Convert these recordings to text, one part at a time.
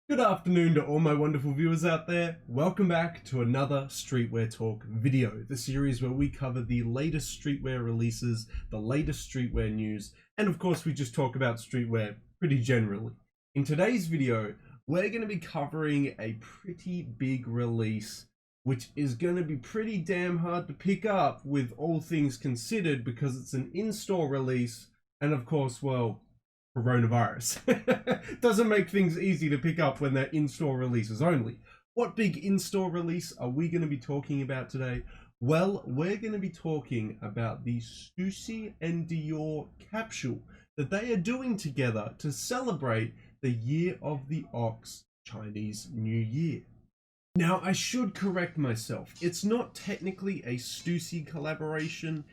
Good afternoon to all my wonderful viewers out there. Welcome back to another Streetwear Talk video, the series where we cover the latest streetwear releases, the latest streetwear news, and of course we just talk about streetwear pretty generally. In today's video, we're going to be covering a pretty big release, which is going to be pretty damn hard to pick up with all things considered because it's an in-store release, and of course, well, coronavirus doesn't make things easy to pick up when they're in-store releases only. What big in-store release are we going to be talking about today? Well, we're going to be talking about the Stussy and DIOR Capsule that they are doing together to celebrate the Year of the Ox Chinese New Year. Now, I should correct myself. It's not technically a Stussy collaboration.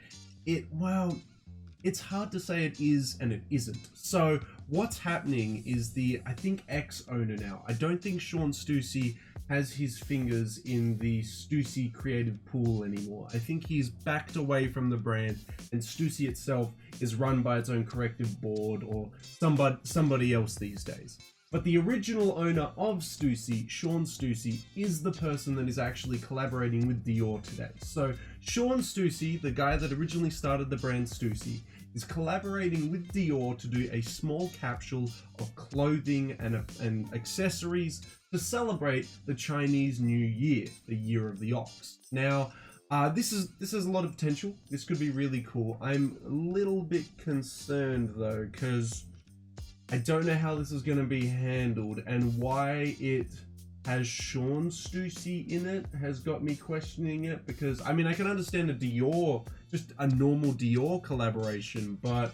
It's hard to say it is and it isn't. So what's happening is I think ex-owner now, I don't think Shawn Stussy has his fingers in the Stussy creative pool anymore. I think he's backed away from the brand, and Stussy itself is run by its own corrective board or somebody else these days. But the original owner of Stussy, Shawn Stussy, is the person that is actually collaborating with DIOR today. So Shawn Stussy, the guy that originally started the brand Stussy, is collaborating with DIOR to do a small capsule of clothing and accessories to celebrate the Chinese New Year, the Year of the Ox. Now, this has a lot of potential. This could be really cool. I'm a little bit concerned though, because I don't know how this is going to be handled, and why it has Shawn Stussy in it has got me questioning it, because I mean, I can understand a DIOR, just a normal DIOR collaboration, but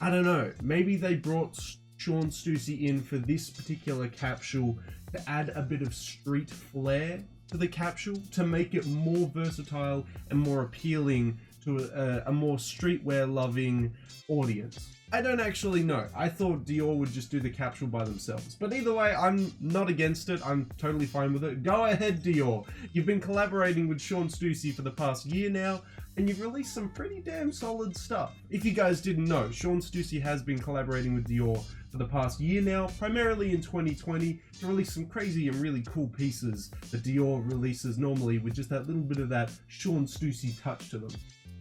I don't know, maybe they brought Shawn Stussy in for this particular capsule to add a bit of street flair to the capsule, to make it more versatile and more appealing to a more streetwear loving audience. I don't actually know. I thought DIOR would just do the capsule by themselves. But either way, I'm not against it. I'm totally fine with it. Go ahead, DIOR. You've been collaborating with Shawn Stussy for the past year now, and you've released some pretty damn solid stuff. If you guys didn't know, Shawn Stussy has been collaborating with DIOR for the past year now, primarily in 2020, to release some crazy and really cool pieces that DIOR releases normally with just that little bit of that Shawn Stussy touch to them.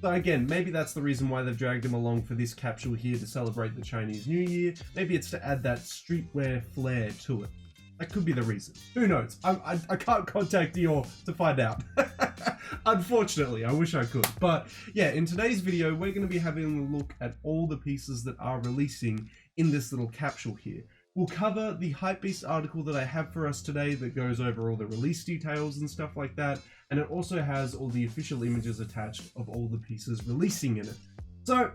So again, maybe that's the reason why they've dragged him along for this capsule here to celebrate the Chinese New Year. Maybe it's to add that streetwear flair to it. That could be the reason. Who knows? I can't contact DIOR to find out. Unfortunately, I wish I could. But yeah, in today's video, we're going to be having a look at all the pieces that are releasing in this little capsule here. We'll cover the HYPEBEAST article that I have for us today that goes over all the release details and stuff like that. And it also has all the official images attached of all the pieces releasing in it. So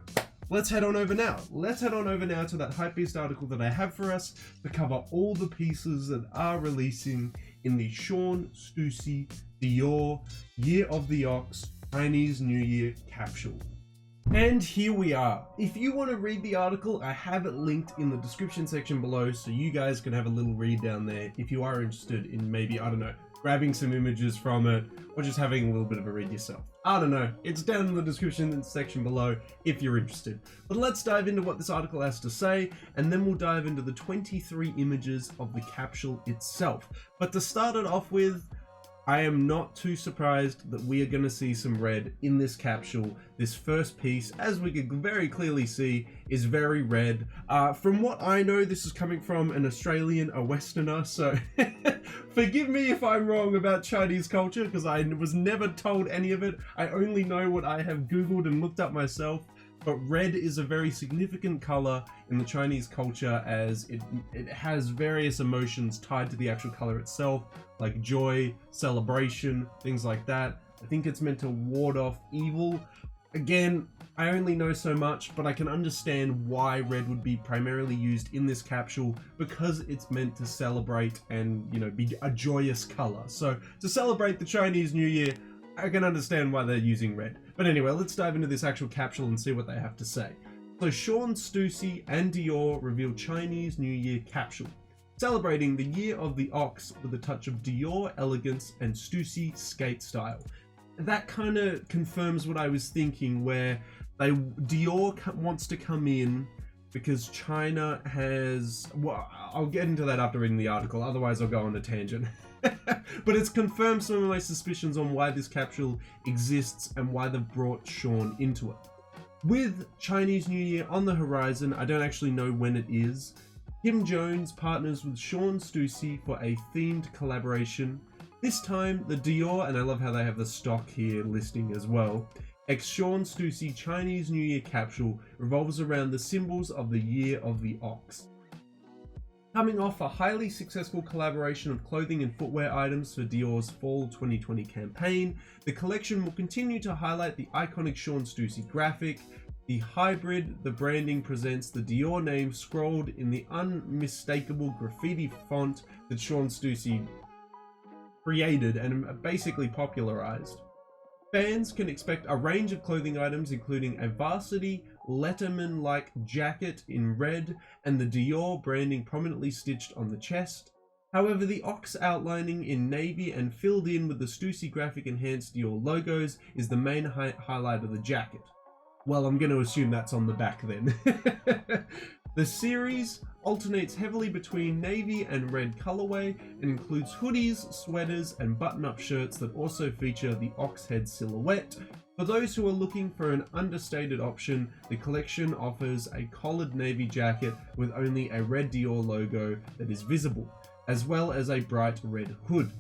let's head on over now. Let's head on over now to that HYPEBEAST article that I have for us to cover all the pieces that are releasing in the Shawn Stussy DIOR Year of the Ox Chinese New Year capsule. And here we are. If you want to read the article, I have it linked in the description section below, so you guys can have a little read down there if you are interested in maybe, I don't know, grabbing some images from it or just having a little bit of a read yourself. I don't know. It's down in the description section below if you're interested. But let's dive into what this article has to say, and then we'll dive into the 23 images of the capsule itself. But to start it off with, I am not too surprised that we are going to see some red in this capsule. This first piece, as we can very clearly see, is very red. From what I know, this is coming from an Australian, a Westerner, so forgive me if I'm wrong about Chinese culture, because I was never told any of it. I only know what I have Googled and looked up myself. But red is a very significant color in the Chinese culture, as it has various emotions tied to the actual color itself, like joy, celebration, things like that. I think it's meant to ward off evil. Again, I only know so much, but I can understand why red would be primarily used in this capsule, because it's meant to celebrate and, you know, be a joyous color. So to celebrate the Chinese New Year, I can understand why they're using red. But anyway, let's dive into this actual capsule and see what they have to say. So Shawn Stussy and DIOR reveal Chinese New Year capsule, celebrating the Year of the Ox with a touch of DIOR elegance and Stussy skate style. That kind of confirms what I was thinking, where DIOR wants to come in because China has, well, I'll get into that after reading the article, otherwise I'll go on a tangent. But it's confirmed some of my suspicions on why this capsule exists and why they've brought Shawn into it. With Chinese New Year on the horizon, I don't actually know when it is, Kim Jones partners with Shawn Stussy for a themed collaboration. This time, the DIOR, and I love how they have the stock here listing as well, X Shawn Stussy Chinese New Year capsule revolves around the symbols of the Year of the Ox. Coming off a highly successful collaboration of clothing and footwear items for DIOR's Fall 2020 campaign, the collection will continue to highlight the iconic Shawn Stussy graphic. The hybrid, the branding presents the DIOR name scrolled in the unmistakable graffiti font that Shawn Stussy created and basically popularized. Fans can expect a range of clothing items including a varsity Letterman-like jacket in red and the DIOR branding prominently stitched on the chest. However, the ox outlining in navy and filled in with the Stussy graphic enhanced DIOR logos is the main highlight of the jacket. Well, I'm going to assume that's on the back then. The series alternates heavily between navy and red colorway and includes hoodies, sweaters, and button-up shirts that also feature the ox head silhouette. For those who are looking for an understated option, the collection offers a collared navy jacket with only a red DIOR logo that is visible, as well as a bright red hood,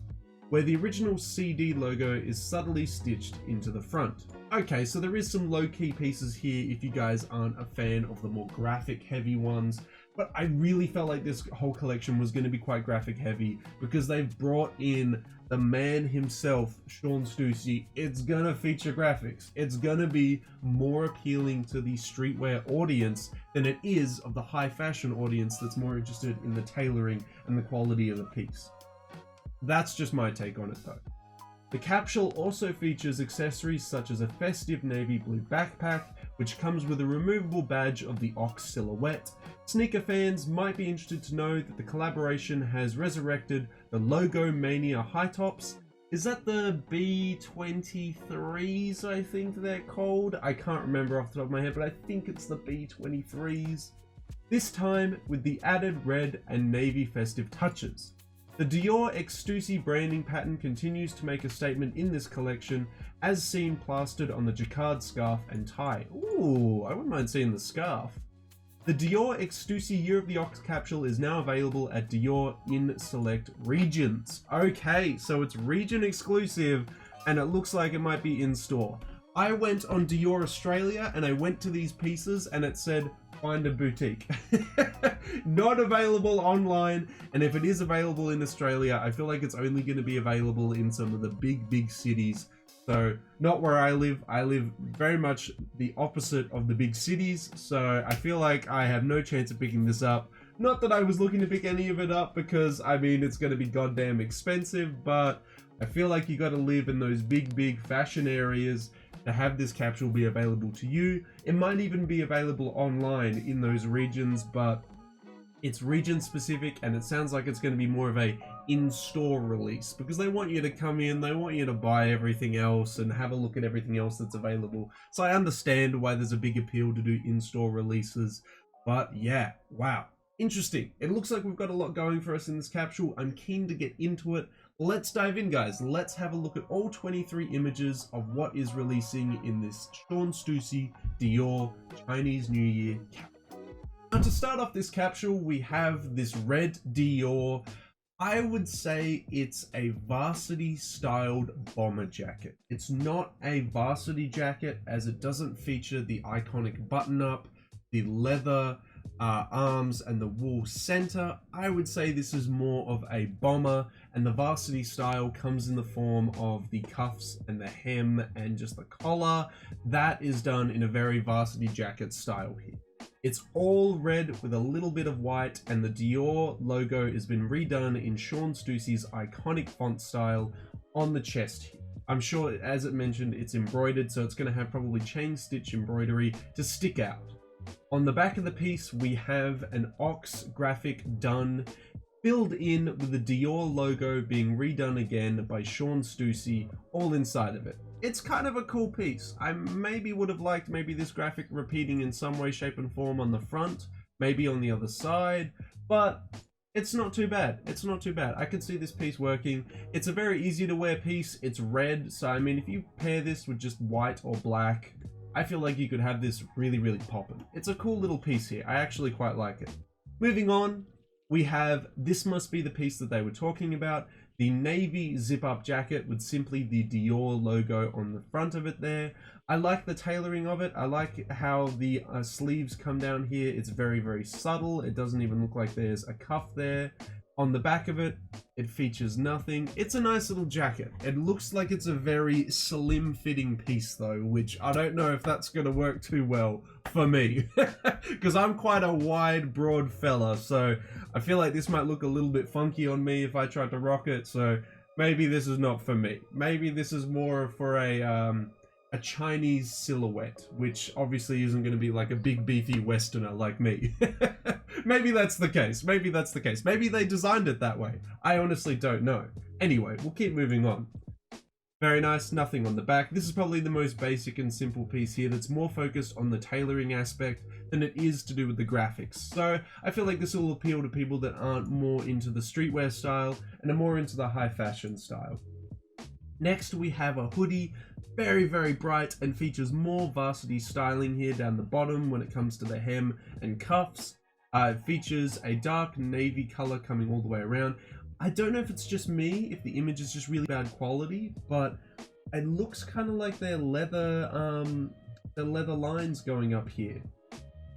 where the original CD logo is subtly stitched into the front. Okay, so there is some low-key pieces here if you guys aren't a fan of the more graphic heavy ones, but I really felt like this whole collection was going to be quite graphic heavy because they've brought in the man himself, Shawn Stussy. It's gonna feature graphics. It's gonna be more appealing to the streetwear audience than it is of the high fashion audience that's more interested in the tailoring and the quality of the piece. That's just my take on it though. The capsule also features accessories such as a festive navy blue backpack, which comes with a removable badge of the ox silhouette. Sneaker fans might be interested to know that the collaboration has resurrected the Logo Mania high tops. Is that the B23s, I think they're called? I can't remember off the top of my head, but I think it's the B23s. This time with the added red and navy festive touches. The DIOR X Stussy branding pattern continues to make a statement in this collection, as seen plastered on the jacquard scarf and tie. Ooh, I wouldn't mind seeing the scarf. The DIOR X Stussy Year of the Ox capsule is now available at DIOR in select regions. Okay, so it's region exclusive, and it looks like it might be in store. I went on DIOR Australia, and I went to these pieces, and it said, find a boutique. Not available online, and if it is available in Australia, I feel like it's only going to be available in some of the big cities. So not where I live. I live very much the opposite of the big cities, so I feel like I have no chance of picking this up. Not that I was looking to pick any of it up because I mean it's going to be goddamn expensive, but I feel like you got to live in those big fashion areas to have this capsule be available to you. It might even be available online in those regions, but it's region specific, and it sounds like it's going to be more of a in-store release because they want you to come in, they want you to buy everything else and have a look at everything else that's available. So I understand why there's a big appeal to do in-store releases, but yeah, wow, interesting. It looks like we've got a lot going for us in this capsule. I'm keen to get into it. Let's dive in, guys. Let's have a look at all 23 images of what is releasing in this Shawn Stussy DIOR Chinese New Year capsule. Now, to start off this capsule, we have this red DIOR. I would say it's a varsity styled bomber jacket. It's not a varsity jacket as it doesn't feature the iconic button up, the leather arms and the wool center. I would say this is more of a bomber, and the varsity style comes in the form of the cuffs and the hem and just the collar. That is done in a very varsity jacket style here. It's all red with a little bit of white, and the DIOR logo has been redone in Shawn Stussy's iconic font style on the chest here. I'm sure, as it mentioned, it's embroidered, so it's going to have probably chain stitch embroidery to stick out. On the back of the piece, we have an ox graphic done, filled in with the DIOR logo being redone again by Shawn Stussy, all inside of it. It's kind of a cool piece. I maybe would have liked maybe this graphic repeating in some way, shape and form on the front, maybe on the other side, but it's not too bad. It's not too bad. I could see this piece working. It's a very easy to wear piece. It's red, so I mean, if you pair this with just white or black, I feel like you could have this really, really poppin'. It's a cool little piece here. I actually quite like it. Moving on, we have, this must be the piece that they were talking about, the navy zip-up jacket with simply the DIOR logo on the front of it there. I like the tailoring of it. I like how the sleeves come down here. It's very, very subtle. It doesn't even look like there's a cuff there. On the back of it, it features nothing. It's a nice little jacket. It looks like it's a very slim fitting piece though, which I don't know if that's going to work too well for me because I'm quite a wide, broad fella. So I feel like this might look a little bit funky on me if I tried to rock it. So maybe this is not for me. Maybe this is more for a Chinese silhouette, which obviously isn't going to be like a big beefy Westerner like me. Maybe that's the case. Maybe that's the case. Maybe they designed it that way. I honestly don't know. Anyway, we'll keep moving on. Very nice, nothing on the back. This is probably the most basic and simple piece here that's more focused on the tailoring aspect than it is to do with the graphics. So I feel like this will appeal to people that aren't more into the streetwear style and are more into the high fashion style. Next, we have a hoodie, very, very bright and features more varsity styling here down the bottom when it comes to the hem and cuffs. It features a dark navy color coming all the way around. I don't know if it's just me, if the image is just really bad quality, but it looks kind of like the leather lines going up here.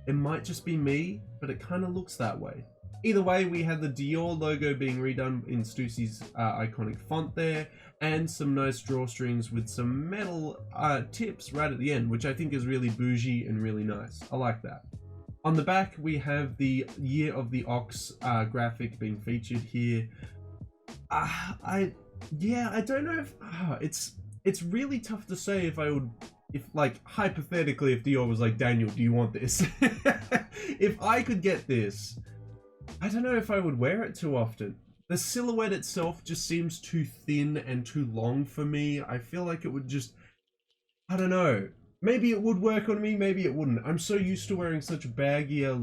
It might just be me, but it kind of looks that way. Either way, we have the DIOR logo being redone in Stussy's iconic font there, and some nice drawstrings with some metal tips right at the end, which I think is really bougie and really nice. I like that. On the back, we have the Year of the Ox graphic being featured here. I don't know if it's really tough to say if like hypothetically, if DIOR was like, Daniel, do you want this? If I could get this, I don't know if I would wear it too often. The silhouette itself just seems too thin and too long for me. I feel like it would just, I don't know. Maybe it would work on me, maybe it wouldn't. I'm so used to wearing such baggier,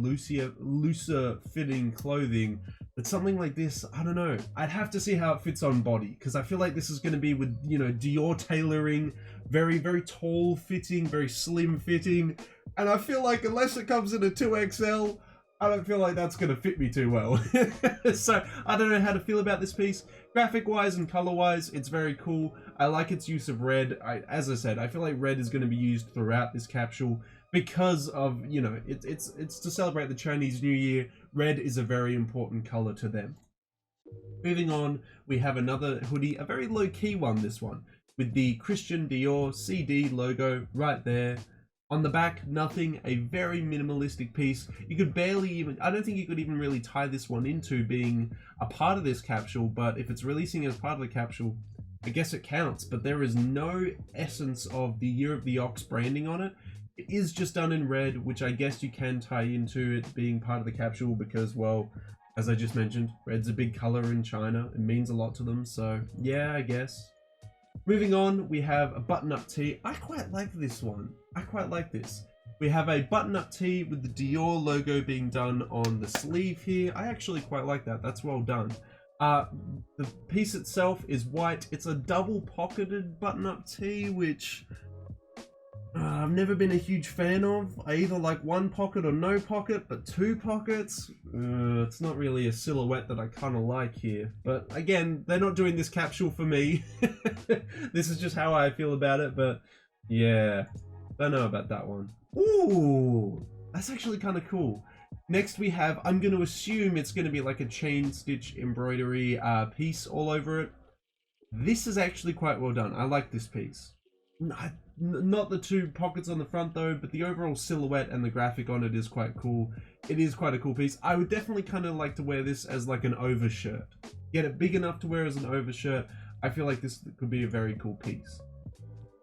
looser fitting clothing that something like this, I don't know. I'd have to see how it fits on body, because I feel like this is going to be with, you know, DIOR tailoring, very, very tall fitting, very slim fitting. And I feel like unless it comes in a 2XL, I don't feel like that's going to fit me too well. So I don't know how to feel about this piece. Graphic wise and color wise, it's very cool. I like its use of red. As I said, I feel like red is going to be used throughout this capsule because of, you know, it's to celebrate the Chinese New Year. Red is a very important color to them. Moving on, we have another hoodie, a very low-key one, this one, with the Christian Dior CD logo right there. On the back, nothing, a very minimalistic piece. You could barely even, I don't think you could even really tie this one into being a part of this capsule, but if it's releasing as part of the capsule, I guess it counts, but there is no essence of the Year of the Ox branding on it. It is just done in red, which I guess you can tie into it being part of the capsule because, well, as I just mentioned, red's a big color in China. It means a lot to them, so yeah, I guess. Moving on, we have a button-up tee. I quite like this one. I quite like this. We have a button-up tee with the DIOR logo being done on the sleeve here. I actually quite like that. That's well done. The piece itself is white. It's a double-pocketed button-up tee, which I've never been a huge fan of. I either like one pocket or no pocket, but two pockets, it's not really a silhouette that I kind of like here. But again, they're not doing this capsule for me. This is just how I feel about it, but yeah, don't know about that one. Ooh, that's actually kind of cool. Next we have, I'm going to assume it's going to be like a chain stitch embroidery piece all over it. This is actually quite well done. I like this piece. Not the two pockets on the front though, but the overall silhouette and the graphic on it is quite cool. It is quite a cool piece. I would definitely kind of like to wear this as like an overshirt. Get it big enough to wear as an overshirt. I feel like this could be a very cool piece.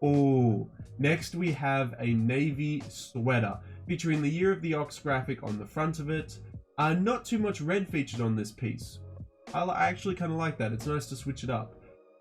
Oh, next we have a navy sweater featuring the Year of the Ox graphic on the front of it. Not too much red featured on this piece. I actually kind of like that. It's nice to switch it up.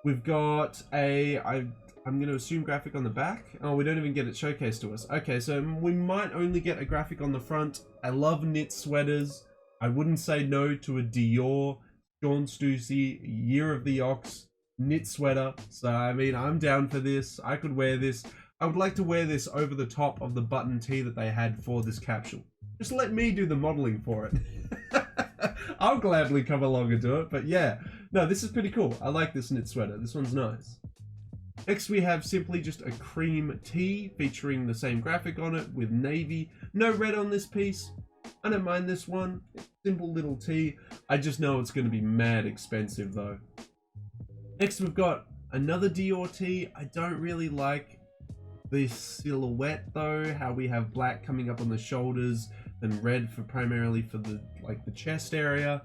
We've got I'm going to assume graphic on the back. Oh, we don't even get it showcased to us. Okay, so we might only get a graphic on the front. I love knit sweaters. I wouldn't say no to a DIOR Shawn Stussy Year of the Ox knit sweater. So, I mean, I'm down for this. I could wear this. I would like to wear this over the top of the button tee that they had for this capsule. Just let me do the modeling for it. I'll gladly come along and do it, but yeah. No, this is pretty cool. I like this knit sweater. This one's nice. Next we have simply just a cream tee featuring the same graphic on it with navy. No red on this piece. I don't mind this one. Simple little tee. I just know it's going to be mad expensive though. Next we've got another DIOR tee. I don't really like this silhouette though, how we have black coming up on the shoulders and red for primarily for the the chest area.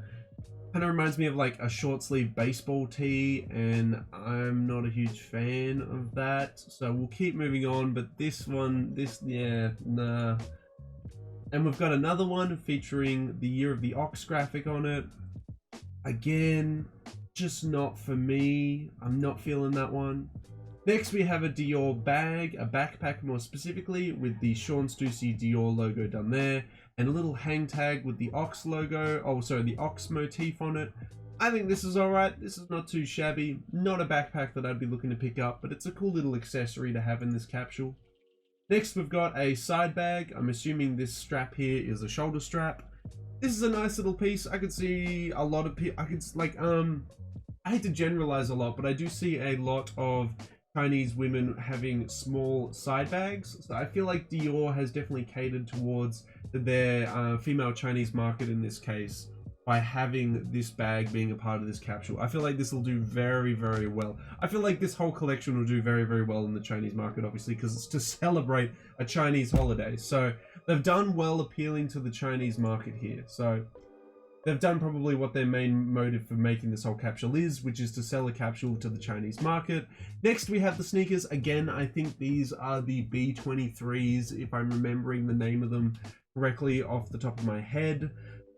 Kind of reminds me of like a short sleeve baseball tee, and I'm not a huge fan of that, so we'll keep moving on. But this one, yeah, nah. And we've got another one featuring the Year of the Ox graphic on it. Again, just not for me. I'm not feeling that one. Next we have a DIOR bag, a backpack more specifically, with the Shawn Stussy DIOR logo done there, and a little hang tag with the Ox logo, oh sorry, the Ox motif on it. I think this is alright. This is not too shabby. Not a backpack that I'd be looking to pick up, but it's a cool little accessory to have in this capsule. Next we've got a side bag. I'm assuming this strap here is a shoulder strap. This is a nice little piece. I could see a lot of people, I hate to generalize a lot, but I do see a lot of Chinese women having small side bags. So I feel like DIOR has definitely catered towards their female Chinese market in this case by having this bag being a part of this capsule. I feel like this will do very, very well. I feel like this whole collection will do very, very well in the Chinese market, obviously, because it's to celebrate a Chinese holiday. So they've done well appealing to the Chinese market here. So they've done probably what their main motive for making this whole capsule is, which is to sell a capsule to the Chinese market. Next, we have the sneakers. Again, I think these are the B23s, if I'm remembering the name of them correctly off the top of my head.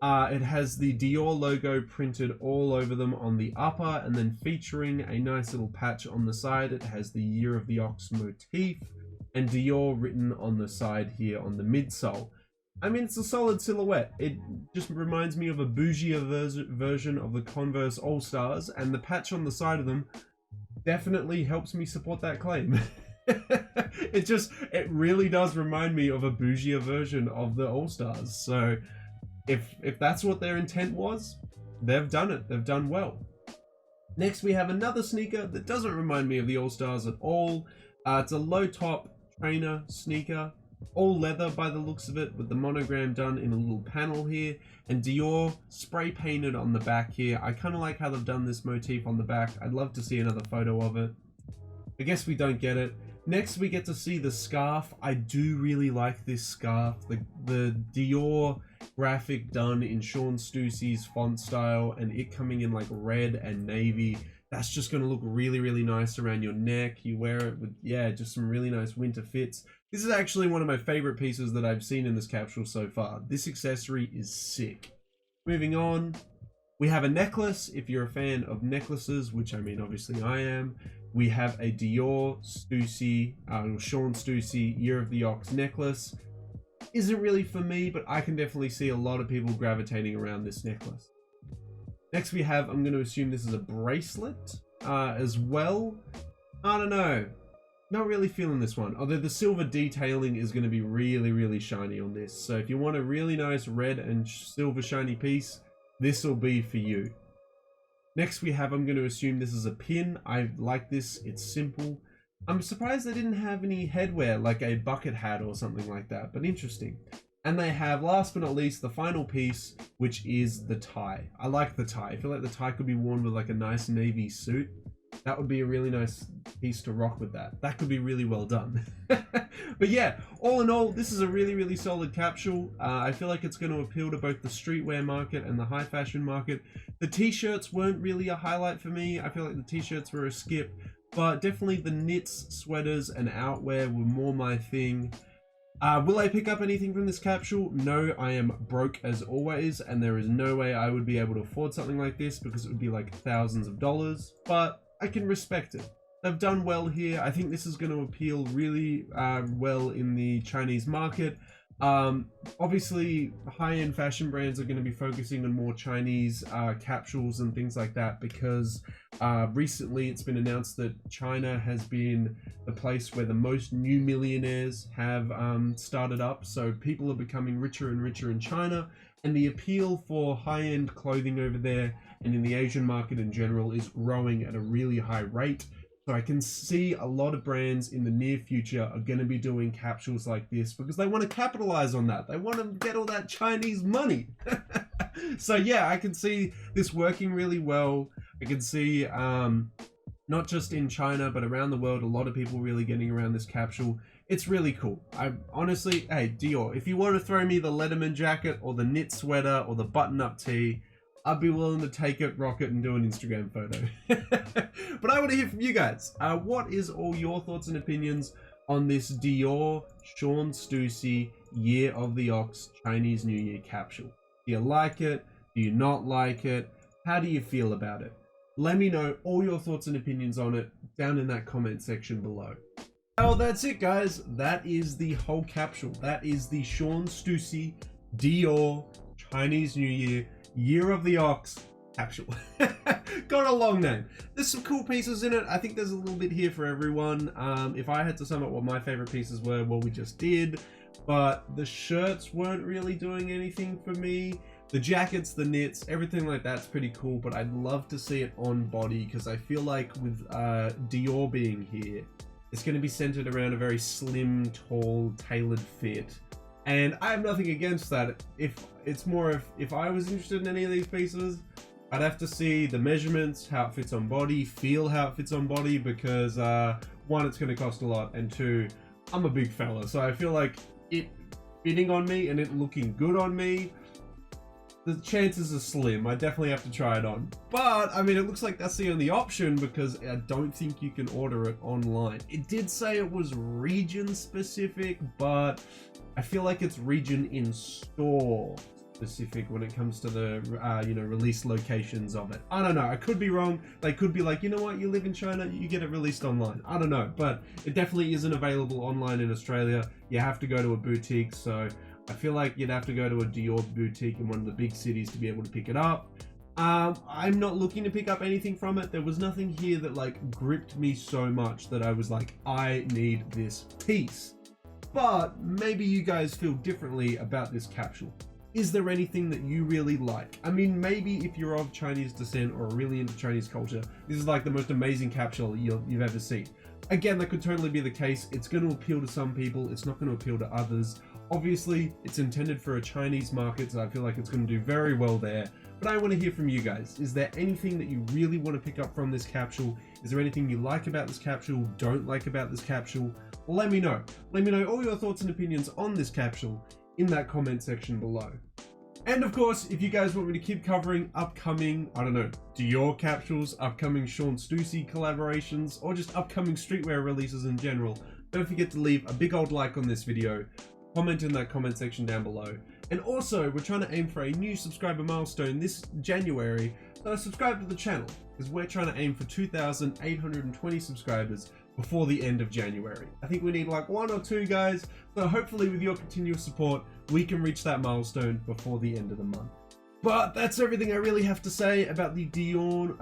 It has the DIOR logo printed all over them on the upper, and then featuring a nice little patch on the side. It has the Year of the Ox motif and DIOR written on the side here on the midsole. I mean, it's a solid silhouette. It just reminds me of a bougie version of the Converse All-Stars, and the patch on the side of them definitely helps me support that claim. It really does remind me of a bougie version of the All-Stars. So if that's what their intent was, they've done it. They've done well. Next, we have another sneaker that doesn't remind me of the All-Stars at all. It's a low-top trainer sneaker. All leather by the looks of it, with the monogram done in a little panel here, and DIOR spray painted on the back here. I kind of like how they've done this motif on the back. I'd love to see another photo of it. I guess we don't get it. Next we get to see the scarf. I do really like this scarf. The DIOR graphic done in Shawn Stussy's font style, and it coming in like red and navy. That's just going to look really, really nice around your neck. You wear it with, yeah, just some really nice winter fits. This is actually one of my favorite pieces that I've seen in this capsule so far. This accessory is sick. Moving on, we have a necklace. If you're a fan of necklaces, which I mean, obviously I am, we have a DIOR Stussy, Shawn Stussy Year of the Ox necklace. Isn't really for me, but I can definitely see a lot of people gravitating around this necklace. Next we have, I'm going to assume this is a bracelet as well. I don't know. Not really feeling this one. Although the silver detailing is going to be really, really shiny on this. So if you want a really nice red and silver shiny piece, this will be for you. Next we have, I'm going to assume this is a pin. I like this. It's simple. I'm surprised they didn't have any headwear like a bucket hat or something like that, but interesting. And they have, last but not least, the final piece, which is the tie. I like the tie. I feel like the tie could be worn with like a nice navy suit. That would be a really nice piece to rock with that. That could be really well done. But yeah, all in all, this is a really, really solid capsule. I feel like it's going to appeal to both the streetwear market and the high fashion market. The t-shirts weren't really a highlight for me. I feel like the t-shirts were a skip. But definitely the knits, sweaters, and outwear were more my thing. Will I pick up anything from this capsule? No, I am broke as always, and there is no way I would be able to afford something like this because it would be like thousands of dollars. But I can respect it. They've done well here. I think this is going to appeal really well in the Chinese market. Obviously, high-end fashion brands are going to be focusing on more Chinese capsules and things like that, because recently it's been announced that China has been the place where the most new millionaires have started up. So people are becoming richer and richer in China, and the appeal for high-end clothing over there and in the Asian market in general is growing at a really high rate. So I can see a lot of brands in the near future are going to be doing capsules like this because they want to capitalize on that. They want to get all that Chinese money. So yeah, I can see this working really well. I can see not just in China, but around the world, a lot of people really getting around this capsule. It's really cool. I honestly, hey, Dior, if you want to throw me the Letterman jacket or the knit sweater or the button-up tee, I'd be willing to take it, rock it, and do an Instagram photo. But I want to hear from you guys. What is all your thoughts and opinions on this DIOR Shawn Stussy Year of the Ox Chinese New Year capsule? Do you like it? Do you not like it? How do you feel about it? Let me know all your thoughts and opinions on it down in that comment section below. Well, that's it, guys. That is the whole capsule. That is the Shawn Stussy DIOR Chinese New Year of the Ox capsule. Got a long name. There's some cool pieces in it. I think there's a little bit here for everyone. If I had to sum up what my favorite pieces were, well, we just did. But the shirts weren't really doing anything for me. The jackets, the knits, everything like that's pretty cool, but I'd love to see it on body because I feel like with DIOR being here, it's going to be centered around a very slim, tall, tailored fit. And I have nothing against that. If it's more if I was interested in any of these pieces, I'd have to see the measurements, how it fits on body, feel how it fits on body, because one, it's going to cost a lot, and two, I'm a big fella, so I feel like it fitting on me and it looking good on me, the chances are slim. I definitely have to try it on. But, I mean, it looks like that's the only option because I don't think you can order it online. It did say it was region specific, but I feel like it's region in store specific when it comes to the release locations of it. I don't know. I could be wrong. They could be like, you know what, you live in China, you get it released online. I don't know, but it definitely isn't available online in Australia. You have to go to a boutique, so I feel like you'd have to go to a DIOR boutique in one of the big cities to be able to pick it up. I'm not looking to pick up anything from it. There was nothing here that like gripped me so much that I was like, I need this piece. But maybe you guys feel differently about this capsule. Is there anything that you really like? I mean, maybe if you're of Chinese descent or really into Chinese culture, this is like the most amazing capsule you've ever seen. Again, that could totally be the case. It's going to appeal to some people. It's not going to appeal to others. Obviously, it's intended for a Chinese market, so I feel like it's going to do very well there. But I want to hear from you guys. Is there anything that you really want to pick up from this capsule? Is there anything you like about this capsule, don't like about this capsule? Let me know. Let me know all your thoughts and opinions on this capsule in that comment section below. And of course, if you guys want me to keep covering upcoming, I don't know, DIOR capsules, upcoming Shawn Stussy collaborations, or just upcoming streetwear releases in general, don't forget to leave a big old like on this video, comment in that comment section down below. And also, we're trying to aim for a new subscriber milestone this January, so subscribe to the channel, because we're trying to aim for 2,820 subscribers before the end of January. I think we need like 1 or 2 guys, so hopefully with your continuous support, we can reach that milestone before the end of the month. But that's everything I really have to say about the DIOR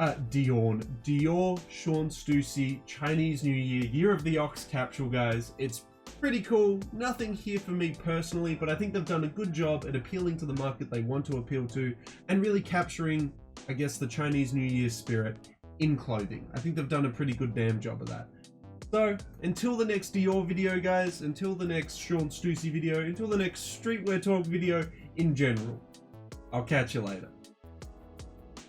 Shawn Stussy Chinese New Year of the Ox capsule, guys. It's pretty cool. Nothing here for me personally, but I think they've done a good job at appealing to the market they want to appeal to and really capturing, I guess, the Chinese New Year spirit in clothing. I think they've done a pretty good damn job of that. So, until the next DIOR video, guys, until the next Shawn Stussy video, until the next Streetwear Talk video in general, I'll catch you later.